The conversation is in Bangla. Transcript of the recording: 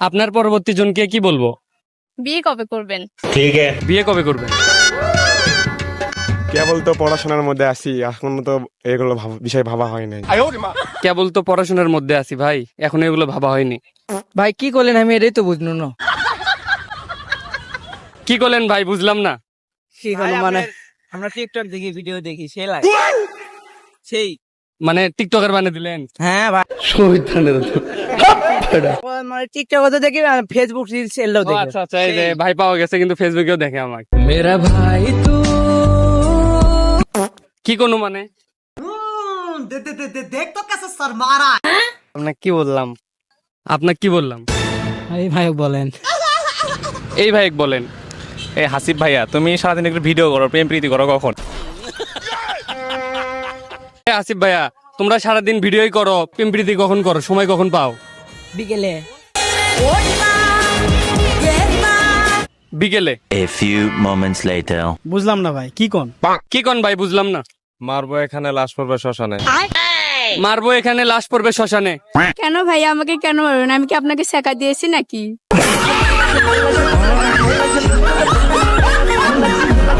আপনার পরবর্তী জনকে কি বলবো? বিয়ে কবে করবেন? বিয়ে কবে করবেন? কেবল তো পড়াশোনার মধ্যে আছি, এখনো তো এগুলো বিষয় ভাবা হয় নাই। কেবল তো পড়াশোনার মধ্যে আছি ভাই, এখন এগুলো ভাবা হয়নি। ভাই কি করলেন আমি এটাই তো বুঝলো না। কি করলেন ভাই, বুঝলাম না। কি করলাম মানে আমরা টিকটক দেখি, ভিডিও দেখি, সেই লাগে সেই মানে টিকটকার বানিয়ে দিলেন? হ্যাঁ ভাই মানে টিকটক তো দেখি, ফেসবুক রিলস এলেও ও দেখি। আচ্ছা আচ্ছা, এই যে ভাই পাওয়া গেছে, কিন্তু ফেসবুকেও দেখে আমাকে। মেরা ভাই তু কি কোনো মানে देख तो कैसे सर मारा। আপনাকে কি বললাম? আপনাকে কি বললাম? এই ভাই বলেন। এই ভাই বলেন। এই হাসিব ভাইয়া, তুমি সারাদিন একটু ভিডিও করো, প্রেম প্রীতি করো কখন? এ আসিফ ভাইয়া, তোমরা সারাদিন ভিডিওই করো, প্রেম প্রীতি কখন করো, সময় কখন পাও? বিকেলে। বিকেলে। A few moments later. বুঝলাম না ভাই কি কোন? কি কোন ভাই, বুঝলাম না। মারবো এখানে, লাশ পড়বে শ্মশানে। মারবো এখানে, লাশ পড়বে শ্মশানে। কেন ভাই আমাকে কেন মারবেন? আমি কি আপনাকে শেখা দিয়েছি নাকি?